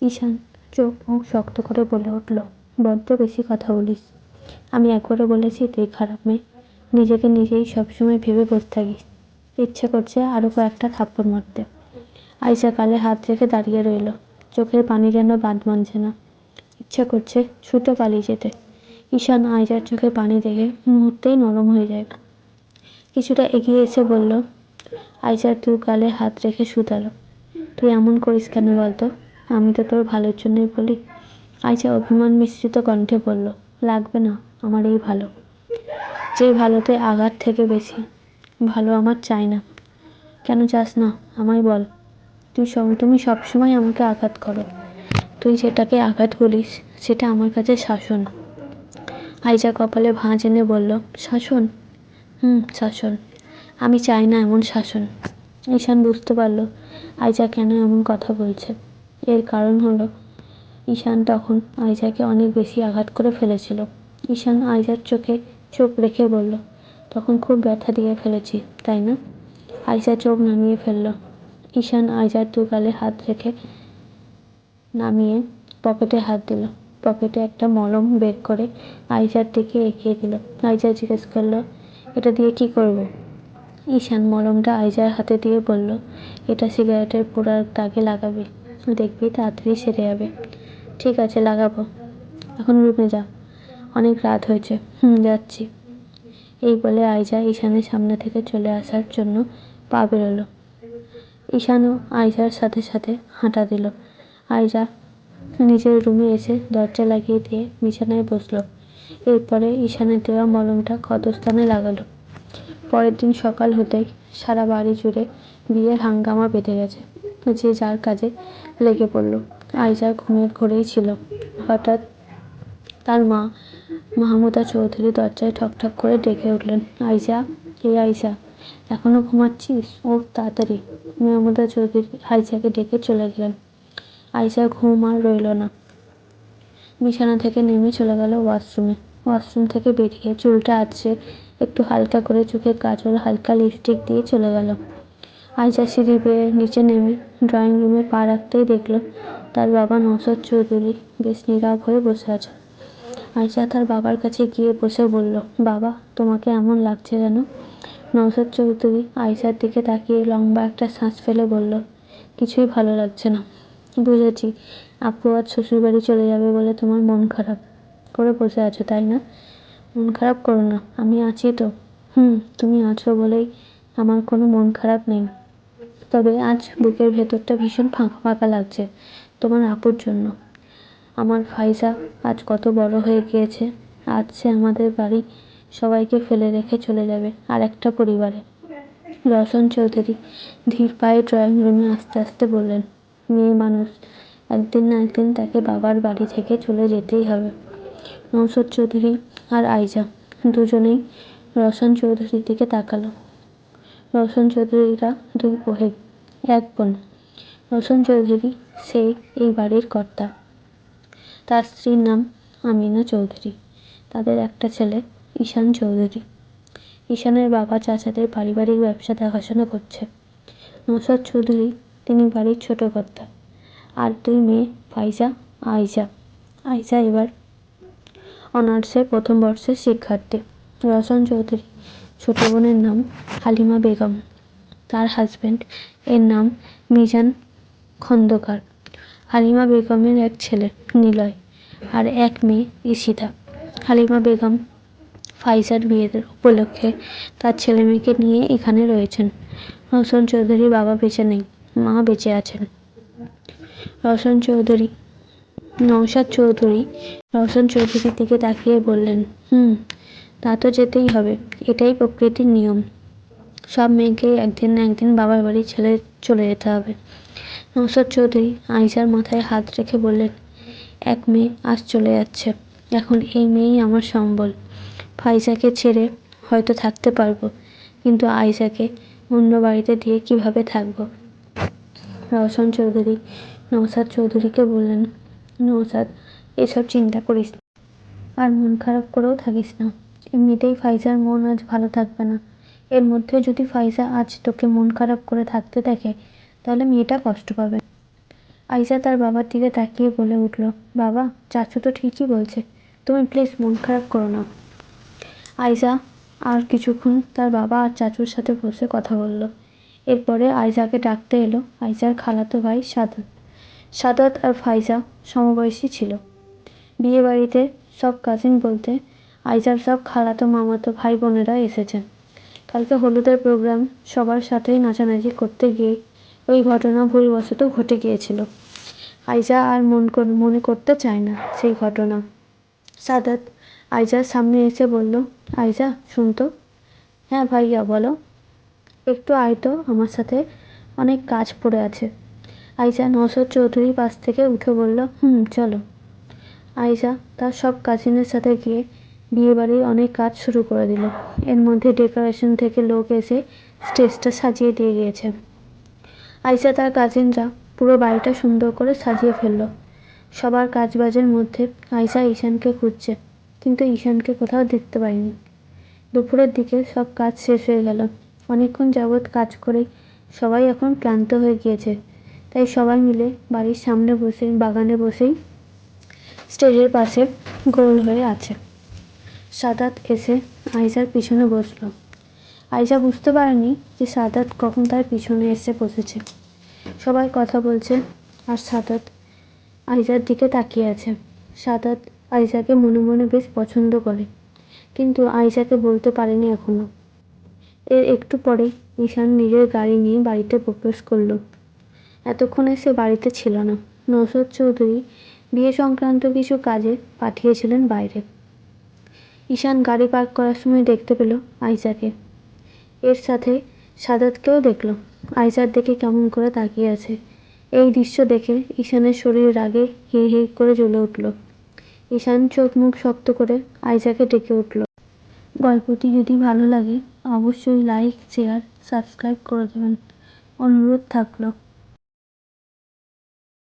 ঈশান চোখ মুখ শক্ত করে বলে উঠল, বড্ড বেশি কথা বলিস। আমি একবারও বলেছি তুই খারাপ মেয়ে? নিজেকে নিজেই সবসময় ভেবে বসে থাকিস। ইচ্ছে করছে আরও কয়েকটা থাপ্পড় মারতে। আয়শা গালে হাত রেখে দাঁড়িয়ে রইল, চোখের পানি যেন বাঁধ মানছে না। ইচ্ছে করছে ছুটে পালিয়ে যেতে। ঈশান আয়শার চোখে পানি দেখে মুহূর্তেই নরম হয়ে যায়। কিছুটা এগিয়ে এসে বলল, আয়শার দু গালে হাত রেখে শুধালো, তুই এমন করিস কেন বলতো? আমি তো তোর ভালোর জন্যই বলি। আয়শা অভিমান মিশ্রিত কণ্ঠে বলল, লাগবে না, আমার এই ভালো। যে ভালোতে আঘাত থেকে বেশি ভালো আমার চাই না। কেন চাস না আমায় বল? তুমি সবসময় আমাকে আঘাত করো। তুই যেটাকে আঘাত বলিস সেটা আমার কাছে শাসন। আয়শা কপালে ভাঁজ এনে বলল, শাসন? শাসন। আমি চাই না এমন শাসন। ঈশান বুঝতে পারল আয়শা কেন এমন কথা বলছে। এর কারণ হলো ঈশান তখন আয়শাকে অনেক বেশি আঘাত করে ফেলেছিল। ঈশান আয়শার চোখে চোখ রেখে বলল, তখন খুব ব্যথা দিয়ে ফেলেছি তাই না? আয়শা চোখ নামিয়ে ফেলল। ঈশান আয়শার দু গালে হাত রেখে নামিয়ে পকেটে হাত দিল। পকেটে একটা মলম বের করে আয়শার দিকে এগিয়ে দিল। আয়শা জিজ্ঞেস করল, এটা দিয়ে কি করব? ঈশান মলমটা আয়শার হাতে দিয়ে বলল, এটা সিগারেটের পোড়ার দাগে লাগাবি, দেখবি তাড়াতাড়ি সেরে যাবে। ঠিক আছে, লাগাবো। এখন রুমে যা, অনেক রাত হয়েছে। যাচ্ছি। এই বলে আয়শা ঈশানের সামনে থেকে চলে আসার জন্য পা বেরোলো। ঈশানও আয়শার সাথে সাথে হাঁটা দিল। আয়শা নিজের রুমে এসে দরজা লাগিয়ে দিয়ে বিছানায় বসল। এরপরে ঈশানের দেওয়া মলমটা ক্ষতস্থানে লাগালো। পরের দিন সকাল হতেই সারা বাড়ি জুড়ে বিয়ের হাঙ্গামা বেঁধে গেছে। যে যার কাজে লেগে পড়ল। আয়শা ঘুমের ঘোরেই ছিল। হঠাৎ তার মা মাহমুদা চৌধুরী দরজায় ঠকঠক করে ডেকে উঠলেন, আয়শা, আয়শা, এখনো ঘুমাচ্ছিস? ও তাড়াতাড়ি। মাহমুদা চৌধুরী আয়শাকে ডেকে চলে গেলেন। আয়শা ঘুম আর রইল না। বিছানা থেকে নেমে চলে গেল ওয়াশরুমে। ওয়াশরুম থেকে বেরিয়ে চুলটা আঁচড়ে একটু হালকা করে চোখে কাজল, হালকা লিপস্টিক দিয়ে চলে গেল। আয়শা সিঁড়ি বেয়ে নিচে নেমে ড্রয়িং রুমে পা রাখতেই দেখল তার বাবা নওশাদ চৌধুরী বেশ নীরব হয়ে বসে আছে। আয়শা তার বাবার কাছে গিয়ে বসে বলল, বাবা, তোমাকে এমন লাগছে যেন? নওশাদ চৌধুরী আয়শার দিকে তাকিয়ে লম্বা একটা শ্বাস ফেলে বলল, কিছুই ভালো লাগছে না। বুঝেছি, আপু আজ শ্বশুরবাড়ি চলে যাবে বলে তোমার মন খারাপ করে বসে আছো তাই না? মন খারাপ করো না, আমি আছি তো। তুমি আছো বলেই আমার কোনো মন খারাপ নেই। তবে আজ বুকের ভেতরটা ভীষণ ফাঁকা ফাঁকা লাগছে তোমার আপুর জন্য। আমার ফাইজা আজ কত বড় হয়ে গিয়েছে। আজ সে আমাদের বাড়ি সবাইকে ফেলে রেখে চলে যাবে আর একটা পরিবারে। রওশন চৌধুরী ধীর পায়ে ড্রয়িং রুমে আস্তে আস্তে বললেন, মেয়ে মানুষ, একদিন না একদিন তাকে বাবার বাড়ি থেকে চলে যেতেই হবে। নওশাদ চৌধুরী আর আয়শা দুজনেই রওশন চৌধুরীর দিকে তাকালো। রওশন চৌধুরীরা দুই বোন, এক বোন। রওশন চৌধুরী সেই এই বাড়ির কর্তা। তার স্ত্রীর নাম আমিনা চৌধুরী। তাদের একটা ছেলে ঈশান চৌধুরী। ঈশানের বাবা চাচাদের পারিবারিক ব্যবসা দেখাশোনা করছে। নওশাদ চৌধুরী, তিনি বাড়ির ছোট কর্তা। আর দুই মেয়ে, ফাইজা, আয়শা। আয়শা এবার অনার্সের প্রথম বর্ষের শিক্ষার্থী। রওশন চৌধুরী ছোট বোনের নাম হালিমা বেগম। তার হাজব্যান্ড এর নাম মিজান খন্দকার। হালিমা বেগমের এক ছেলে নিলয় আর এক মেয়ে ঈশিতা। হালিমা বেগম ফাইজার বিয়ের উপলক্ষে তার ছেলে মেয়েকে নিয়ে এখানে রয়েছেন। রওশন চৌধুরী বাবা বেঁচে নেই, মা বেঁচে আছেন। রওশন চৌধুরী নওশাদ চৌধুরী রওশন চৌধুরীর দিকে তাকিয়ে বললেন, তা তো যেতেই হবে, এটাই প্রকৃতির নিয়ম। সব মেয়েকেই একদিন না একদিন বাবার বাড়ি ছেড়ে চলে যেতে হবে। নওশাদ চৌধুরী আয়শার মাথায় হাত রেখে বললেন, এক মেয়ে আজ চলে যাচ্ছে, এখন এই মেয়েই আমার সম্বল। ফাইজাকে ছেড়ে হয়তো থাকতে পারবো, কিন্তু আয়শাকে অন্য বাড়িতে দিয়ে কিভাবে থাকবো? রওশন চৌধুরী নওশাদ চৌধুরীকে বললেন, নওশাদ, এসব চিন্তা করিস না আর মন খারাপ করেও থাকিস না। এমনিতেই ফাইজার মন আজ ভালো থাকবে না। এর মধ্যে যদি ফাইজা আজ তোকে মন খারাপ করে থাকতে দেখে তাহলে মেয়েটা কষ্ট পাবে। আইজা তার বাবার দিকে তাকিয়ে বলে উঠল, বাবা, চাচু তো ঠিকই বলছে, তুমি প্লিজ মন খারাপ করো না। আইজা আর কিছুক্ষণ তার বাবা আর চাচুর সাথে বসে কথা বলল। এরপরে আইজাকে ডাকতে এলো আইজার খালাতো ভাই সাদাত। সাদাত আর ফাইজা সমবয়সী ছিল। বিয়ে বাড়িতে সব কাজিন বলতে আইজার সব খালাতো মামাতো ভাই বোনেরা এসেছেন। কালকে হলুদের প্রোগ্রাম সবার সাথেই নাচানাচি করতে গিয়ে ওই ঘটনা ভুলবশত ঘটে গিয়েছিল। আইজা আর মনে করতে চায় না সেই ঘটনা। সাদাত আইজার সামনে এসে বলল, আইজা শুনতো। হ্যাঁ ভাইয়া বলো। একটু আয় তো আমার সাথে, অনেক কাজ পড়ে আছে। আইজা নওশাদ চৌধুরীর পাশ থেকে উঠে বলল, চলো। আইজা তার সব কাজিনের সাথে গিয়ে বিয়েবাড়ির অনেক কাজ শুরু করে দিল। এর মধ্যে ডেকোরেশন থেকে লোক এসে স্টেজটা সাজিয়ে দিয়ে গিয়েছে। আইজা তার কাজিনরা পুরো বাড়িটা সুন্দর করে সাজিয়ে ফেললো। সবার কাজবাজের মধ্যে আইজা ঈশানকে খুঁজছে, কিন্তু ঈশানকে কোথাও দেখতে পায়নি। দুপুরের দিকে সব কাজ শেষ হয়ে গেল। অনেকক্ষণ যাবৎ কাজ করে সবাই এখন ক্লান্ত হয়ে গিয়েছে। তাই সবাই মিলে বাড়ির সামনে বসে বাগানে বসেই স্টেজের পাশে গোল হয়ে আছে। সাদাত এসে আইজার পিছনে বসলো। আইজা বুঝতে পারেনি যে সাদাত কখন তার পিছনে এসে বসেছে। সবাই কথা বলছে আর সাদাত আইজার দিকে তাকিয়ে আছে। সাদাত আইজাকে মনে মনে বেশ পছন্দ করে, কিন্তু আইজাকে বলতে পারেনি এখনো। এর একটু পরে ঈশান নিজের গাড়ি নিয়ে বাড়িতে প্রবেশ করলো। এতক্ষণে সে বাড়িতে ছিল না। নওশাদ চৌধুরী বিয়ে সংক্রান্ত কিছু কাজে পাঠিয়েছিলেন বাইরে। ঈশান গাড়ি পার্ক করার সময় দেখতে পেল আইজাকে। এর সাথে সাদাতকেও দেখল। আইজার দিকে কেমন করে তাকিয়ে আছে। এই দৃশ্য দেখে ঈশানের শরীর রাগে হি হি করে জ্বলে উঠল। ঈশান চোখ মুখ শক্ত করে আইজাকে ডেকে উঠল। গল্পটি যদি ভালো লাগে অবশ্যই লাইক, শেয়ার, সাবস্ক্রাইব করে দেবেন। অনুরোধ থাকলো।